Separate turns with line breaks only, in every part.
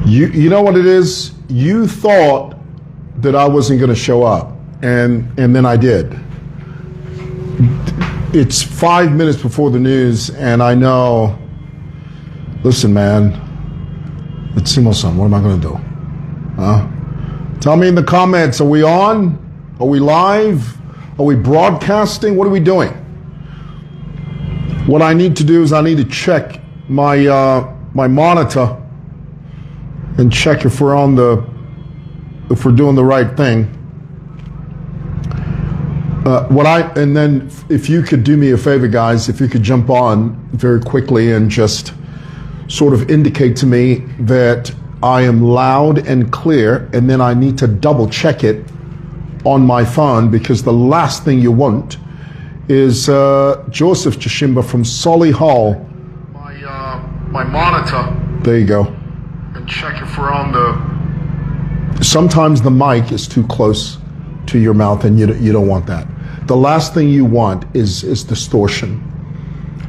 You know what it is? You thought that I wasn't going to show up, and then I did. It's 5 minutes before the news, and I know, listen, man, let's see, what am I going to do? Tell me in the comments, are we on? Are we live? Are we broadcasting? What are we doing? What I need to do is I need to check my my monitor and check if we're doing the right thing. And then if you could do me a favor, guys, if you could jump on very quickly and just sort of indicate to me that I am loud and clear, and then I need to double check it on my phone, because the last thing you want is Joseph Chishimba from Solihull. My monitor. There you go. And check if we're on the. Sometimes the mic is too close to your mouth, and you don't want that. The last thing you want is distortion.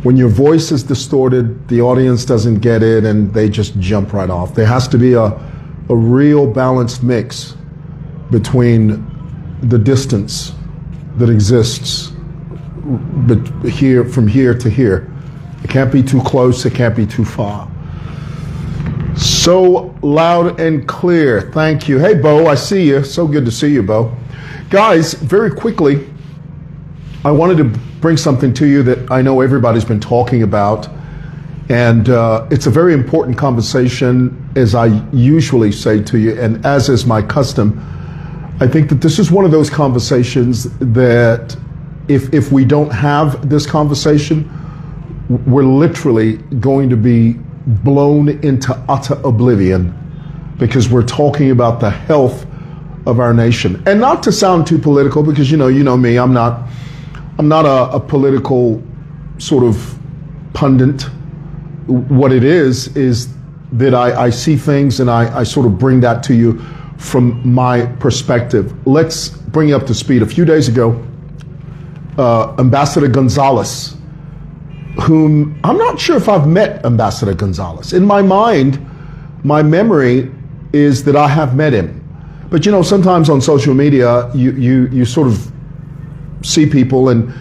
When your voice is distorted, the audience doesn't get it, and they just jump right off. There has to be a real balanced mix between the distance that exists from here to here. It can't be too close, it can't be too far. So loud and clear. Thank you. Hey, Bo, I see you. So good to see you, Bo. Guys, very quickly, I wanted to bring something to you that I know everybody's been talking about. And it's a very important conversation, as I usually say to you, and as is my custom. I think that this is one of those conversations that if we don't have this conversation, we're literally going to be blown into utter oblivion, because we're talking about the health of our nation. And not to sound too political, because you know me, I'm not a political sort of pundit. What it is that I see things, and I sort of bring that to you from my perspective. Let's bring you up to speed. A few days ago, Ambassador Gonzalez, whom I'm not sure if I've met Ambassador Gonzalez. In my mind, my memory is that I have met him. But sometimes on social media, you sort of see people, and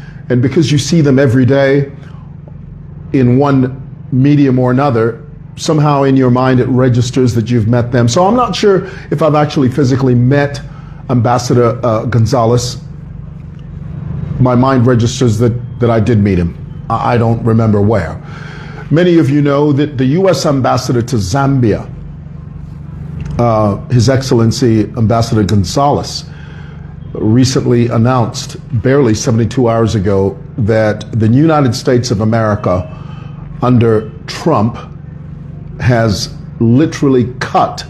because you see them every day in one medium or another, somehow in your mind it registers that you've met them. So I'm not sure if I've actually physically met Ambassador Gonzalez. My mind registers that I did meet him. I don't remember where. Many of you know that the U.S. Ambassador to Zambia, His Excellency Ambassador Gonzalez, recently announced, barely 72 hours ago, that the United States of America under Trump has literally cut,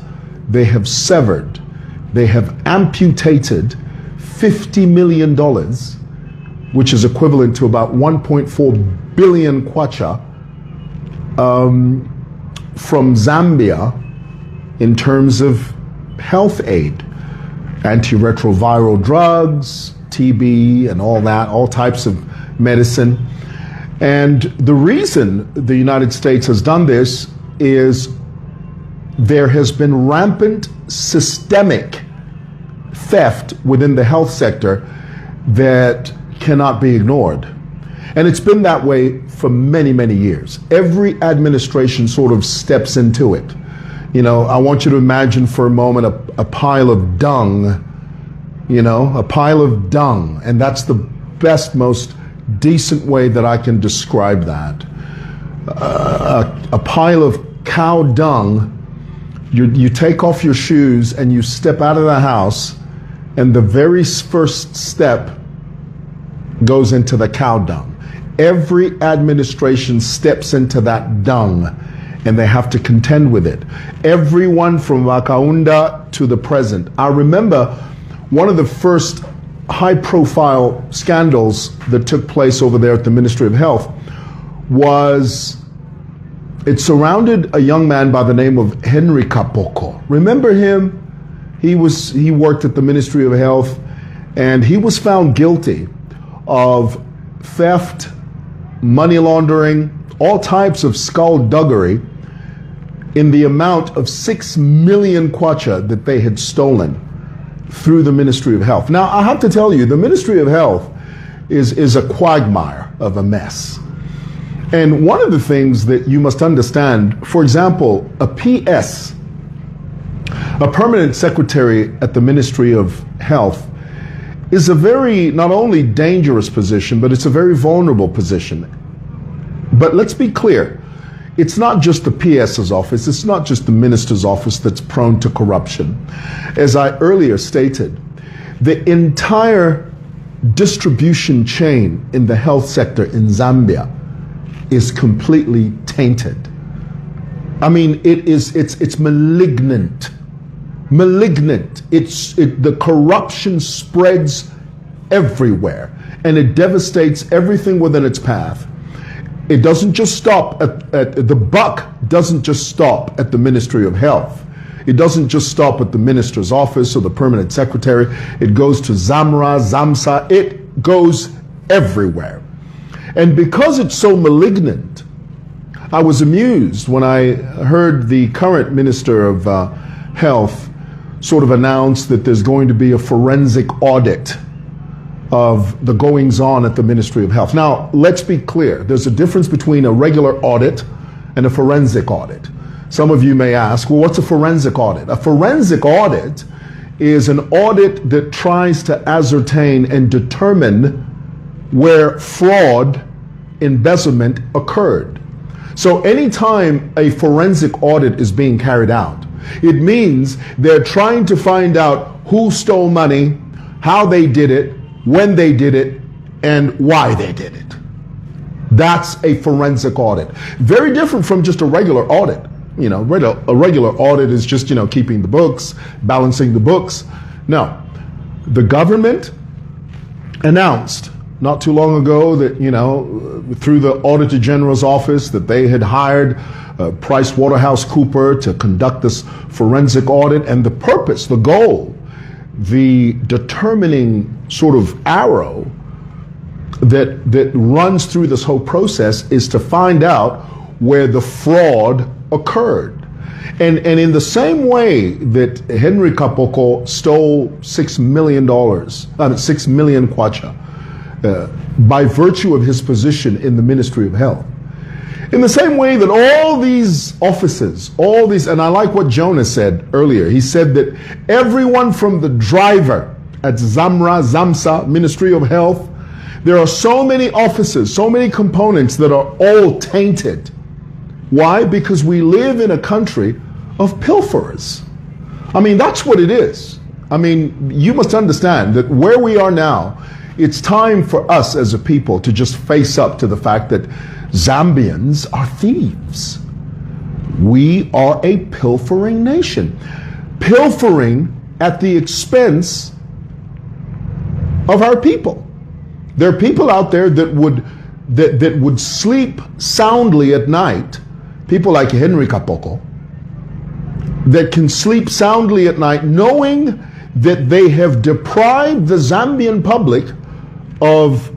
they have severed, they have amputated $50 million, which is equivalent to about 1.4 billion kwacha, from Zambia in terms of health aid, antiretroviral drugs, TB and all that, all types of medicine. And the reason the United States has done this is there has been rampant systemic theft within the health sector that cannot be ignored. And it's been that way for many, many years. Every administration sort of steps into it. I want you to imagine for a moment a pile of dung, a pile of dung. And that's the best, most decent way that I can describe that. A pile of cow dung. You take off your shoes and you step out of the house, and the very first step goes into the cow dung. Every administration steps into that dung, and they have to contend with it. Everyone from Wakaunda to the present. I remember one of the first high-profile scandals that took place over there at the Ministry of Health it surrounded a young man by the name of Henry Kapoko. Remember him? He worked at the Ministry of Health, and he was found guilty of theft, money laundering, all types of skullduggery, in the amount of 6 million kwacha that they had stolen through the Ministry of Health. Now, I have to tell you, the Ministry of Health is a quagmire of a mess. And one of the things that you must understand, for example, a PS, a permanent secretary at the Ministry of Health, is a very, not only dangerous position, but it's a very vulnerable position. But let's be clear, it's not just the PS's office, it's not just the minister's office that's prone to corruption. As I earlier stated, the entire distribution chain in the health sector in Zambia is completely tainted. I mean, it's malignant. Malignant. The corruption spreads everywhere, and it devastates everything within its path. It doesn't just stop at the buck doesn't just stop at the Ministry of Health. It doesn't just stop at the minister's office or the permanent secretary. It goes to Zamra, Zamsa. It goes everywhere. And because it's so malignant, I was amused when I heard the current Minister of Health sort of announce that there's going to be a forensic audit of the goings-on at the Ministry of Health. Now, let's be clear. There's a difference between a regular audit and a forensic audit. Some of you may ask, well, what's a forensic audit? A forensic audit is an audit that tries to ascertain and determine where fraud, embezzlement occurred. So anytime a forensic audit is being carried out, it means they're trying to find out who stole money, how they did it, when they did it, and why they did it. That's a forensic audit. Very different from just a regular audit. You know, a regular audit is just, keeping the books, balancing the books. No, the government announced not too long ago that, through the Auditor General's office, that they had hired PricewaterhouseCoopers to conduct this forensic audit. And the purpose, the goal, the determining sort of arrow that runs through this whole process is to find out where the fraud occurred. And in the same way that Henry Kapoko stole $6 million kwacha, by virtue of his position in the Ministry of Health. In the same way that all these offices, and I like what Jonah said earlier, he said that everyone from the driver at Zamra, Zamsa, Ministry of Health, there are so many offices, so many components that are all tainted. Why? Because we live in a country of pilferers. I mean, that's what it is. I mean, you must understand that where we are now, it's time for us as a people to just face up to the fact that Zambians are thieves. We are a pilfering nation. Pilfering at the expense of our people. There are people out there that would sleep soundly at night, people like Henry Kapoko, that can sleep soundly at night knowing that they have deprived the Zambian public of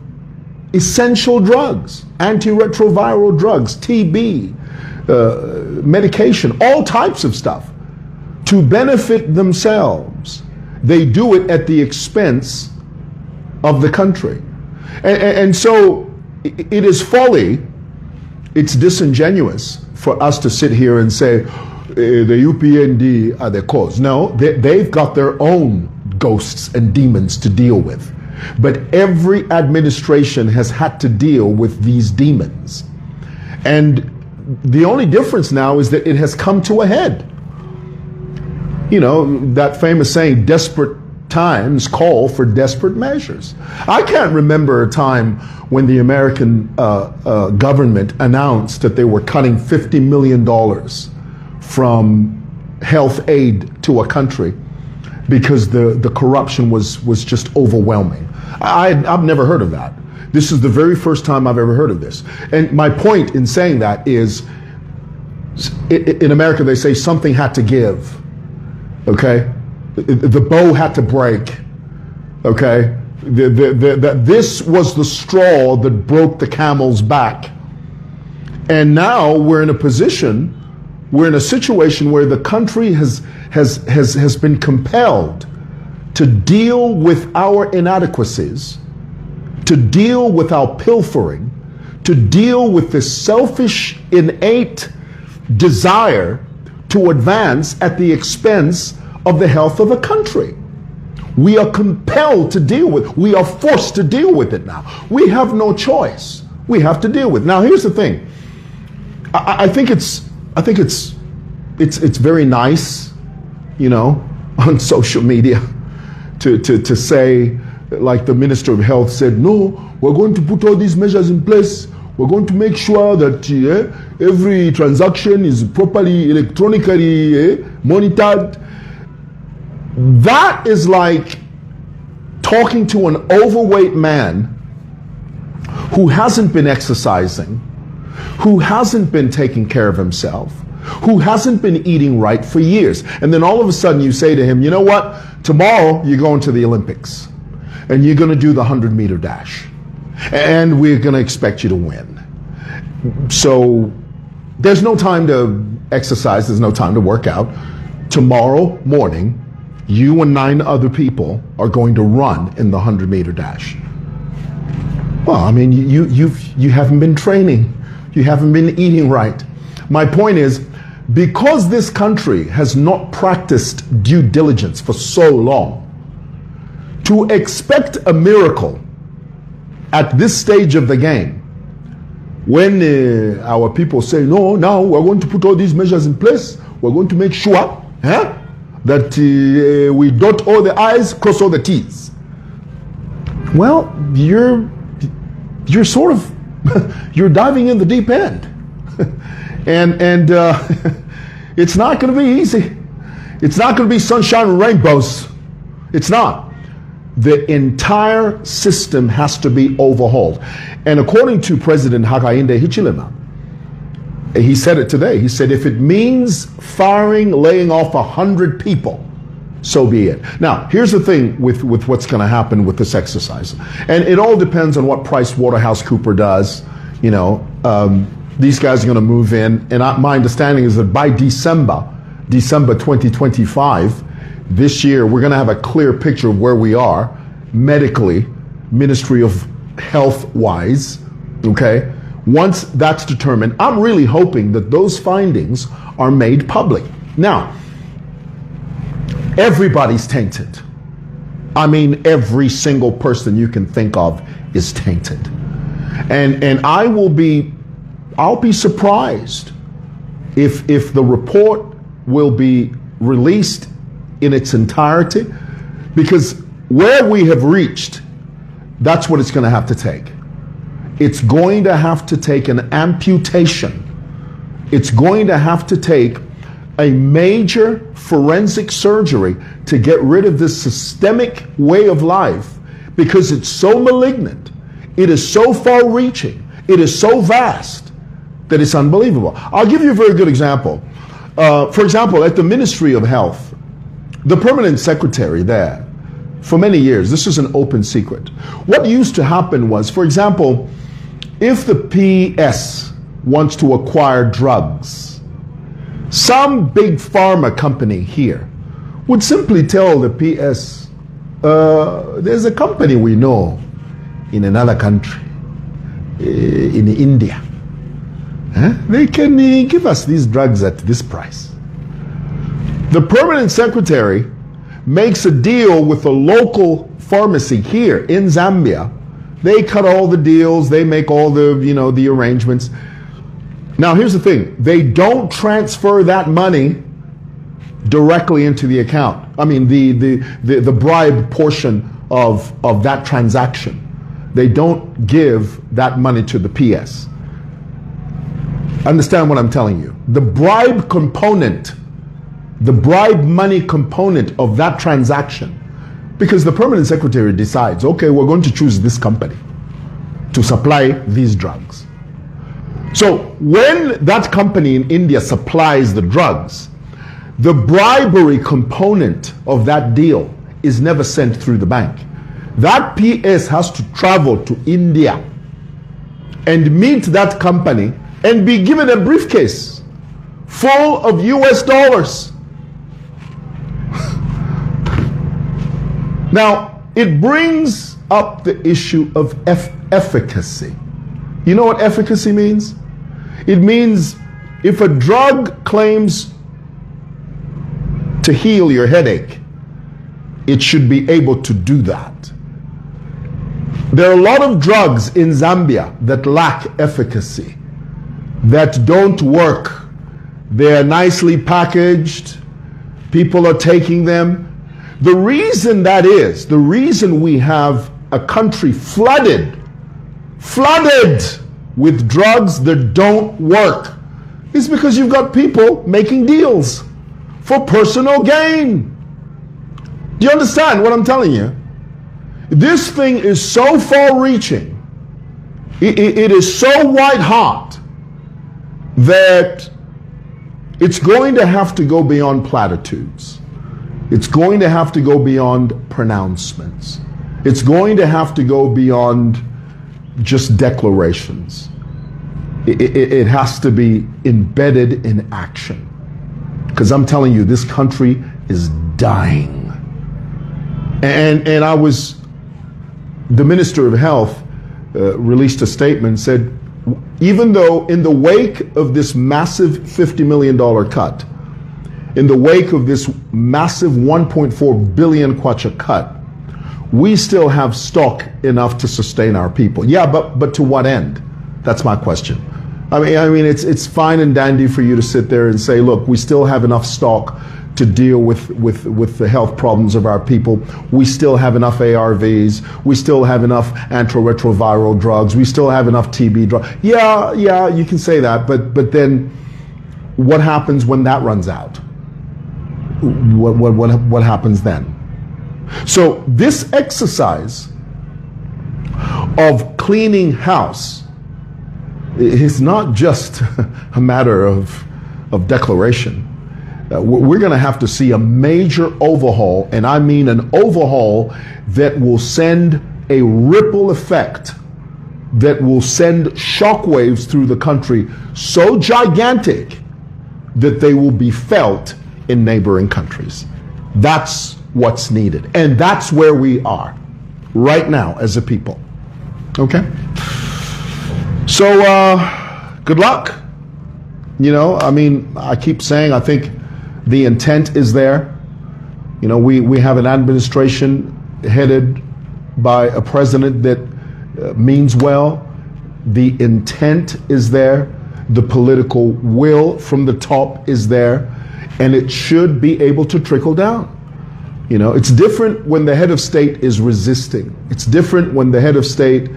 essential drugs, antiretroviral drugs, TB, medication, all types of stuff, to benefit themselves. They do it at the expense of the country. And so it is folly, it's disingenuous for us to sit here and say, the UPND are the cause. No, they've got their own ghosts and demons to deal with. But every administration has had to deal with these demons. And the only difference now is that it has come to a head. You know, that famous saying, desperate times call for desperate measures. I can't remember a time when the American government announced that they were cutting $50 million from health aid to a country because the corruption was just overwhelming. I've never heard of that. This is the very first time I've ever heard of this. And my point in saying that is, in America they say something had to give, okay? The bow had to break, okay? This was the straw that broke the camel's back. And now we're in a position we're in a situation where the country has been compelled to deal with our inadequacies, to deal with our pilfering, to deal with this selfish, innate desire to advance at the expense of the health of the country. We are compelled to deal with, we are forced to deal with it now. We have no choice. We have to deal with it. Now, here's the thing. I think it's very nice, you know, on social media to say, like the Minister of Health said, no, we're going to put all these measures in place. We're going to make sure that every transaction is properly electronically monitored. That is like talking to an overweight man who hasn't been exercising, who hasn't been taking care of himself, who hasn't been eating right for years. And then all of a sudden you say to him, you know what? Tomorrow you're going to the Olympics and you're going to do the 100-meter dash. And we're going to expect you to win. So there's no time to exercise. There's no time to work out. Tomorrow morning, you and 9 other people are going to run in the 100-meter dash. Well, I mean, you haven't been training. You haven't been eating right. My point is, because this country has not practiced due diligence for so long, to expect a miracle at this stage of the game, when our people say, no, now we're going to put all these measures in place, we're going to make sure that we dot all the I's, cross all the T's. Well, you're sort of, you're diving in the deep end. and it's not going to be easy. It's not going to be sunshine and rainbows. It's not. The entire system has to be overhauled. And according to President Hakainde Hichilema, he said it today. He said, if it means firing, laying off 100 people, so be it. Now, here's the thing with what's going to happen with this exercise. And it all depends on what PricewaterhouseCoopers does. You know, these guys are going to move in. And my understanding is that by December 2025, this year, we're going to have a clear picture of where we are medically, Ministry of Health-wise, okay? Once that's determined, I'm really hoping that those findings are made public. Now, everybody's tainted. I mean, every single person you can think of is tainted. And I'll be surprised if the report will be released in its entirety, because where we have reached, that's what it's going to have to take. It's going to have to take an amputation. It's going to have to take a major forensic surgery to get rid of this systemic way of life, because it's so malignant, it is so far-reaching, it is so vast that it's unbelievable. I'll give you a very good example. For example, at the Ministry of Health, the permanent secretary there, for many years, this is an open secret. What used to happen was, for example, if the PS wants to acquire drugs, some big pharma company here would simply tell the PS, there's a company we know in another country, in India. They can give us these drugs at this price. The permanent secretary makes a deal with a local pharmacy here in Zambia. They cut all the deals, they make all the, the arrangements. Now here's the thing, they don't transfer that money directly into the account. I mean the bribe portion of that transaction. They don't give that money to the PS. Understand what I'm telling you. The bribe component, the bribe money component of that transaction, because the permanent secretary decides, okay, we're going to choose this company to supply these drugs. So when that company in India supplies the drugs, the bribery component of that deal is never sent through the bank. That PS has to travel to India and meet that company and be given a briefcase full of US dollars. Now, it brings up the issue of efficacy. You know what efficacy means? It means if a drug claims to heal your headache, it should be able to do that. There are a lot of drugs in Zambia that lack efficacy, that don't work. They're nicely packaged. People are taking them. The reason that is, the reason we have a country flooded with drugs that don't work is because you've got people making deals for personal gain. Do you understand what I'm telling you? This thing is so far-reaching, it is so white-hot that it's going to have to go beyond platitudes. It's going to have to go beyond pronouncements. It's going to have to go beyond just declarations. It has to be embedded in action. Because I'm telling you, this country is dying. And the Minister of Health released a statement and said, even though in the wake of this massive $50 million cut, in the wake of this massive 1.4 billion kwacha cut, we still have stock enough to sustain our people. Yeah, but to what end? That's my question. I mean, it's fine and dandy for you to sit there and say, look, we still have enough stock to deal with the health problems of our people. We still have enough ARVs. We still have enough antiretroviral drugs. We still have enough TB drugs. Yeah, you can say that, but then what happens when that runs out? What happens then? So this exercise of cleaning house is not just a matter of declaration. We're going to have to see a major overhaul, and I mean an overhaul that will send a ripple effect, that will send shockwaves through the country so gigantic that they will be felt in neighboring countries. That's what's needed. And that's where we are right now as a people. Okay? So, good luck. You know, I mean, I keep saying, I think the intent is there. You know, we have an administration headed by a president that means well. The intent is there. The political will from the top is there. And it should be able to trickle down. You know, it's different when the head of state is resisting. It's different when the head of state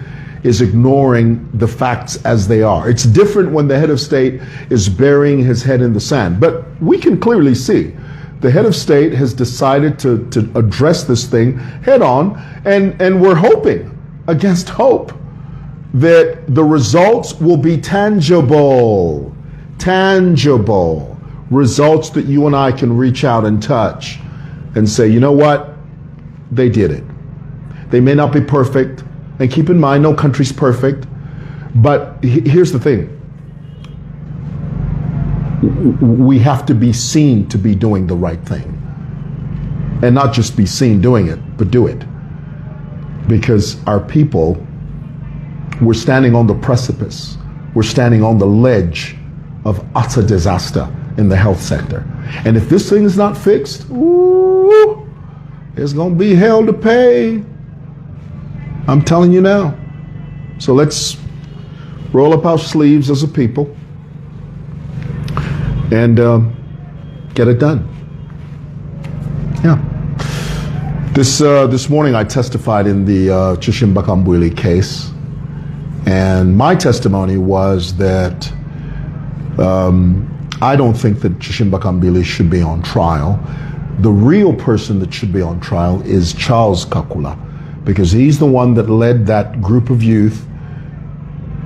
is ignoring the facts as they are. It's different when the head of state is burying his head in the sand. But we can clearly see the head of state has decided to address this thing head on, and we're hoping against hope that the results will be tangible results that you and I can reach out and touch and say, you know what? They did it. They may not be perfect. And keep in mind, no country's perfect. But here's the thing. We have to be seen to be doing the right thing. And not just be seen doing it, but do it. Because our people, we're standing on the precipice. We're standing on the ledge of utter disaster in the health sector. And if this thing is not fixed, ooh, there's going to be hell to pay. I'm telling you now. So let's roll up our sleeves as a people and get it done. Yeah. This morning I testified in the Chishimba Kambwili case, and my testimony was that I don't think that Chishimba Kambwili should be on trial. The real person that should be on trial is Charles Kakula, because he's the one that led that group of youth,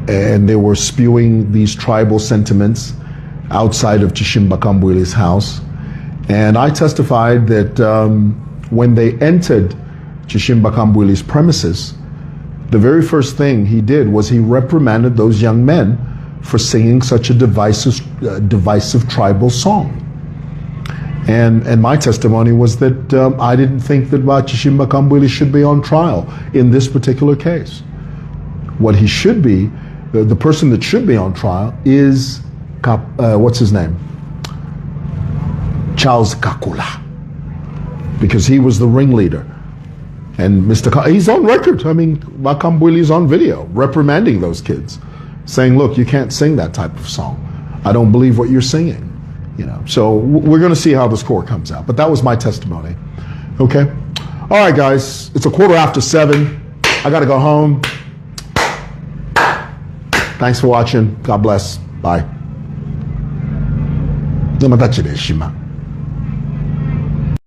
and they were spewing these tribal sentiments outside of Chishimba Kambwili's house. And I testified that when they entered Chishimba Kambwili's premises, the very first thing he did was he reprimanded those young men for singing such a divisive tribal song. And my testimony was that I didn't think that Wachishimba Kambwili should be on trial in this particular case. What he should be, the person that should be on trial is, what's his name? Charles Kakula, because he was the ringleader. And he's on record. I mean, Kambwili's on video reprimanding those kids, saying, look, you can't sing that type of song. I don't believe what you're singing. You know, so we're going to see how this court comes out. But that was my testimony. Okay? All right, guys. It's 7:15. I got to go home. Thanks for watching. God bless. Bye.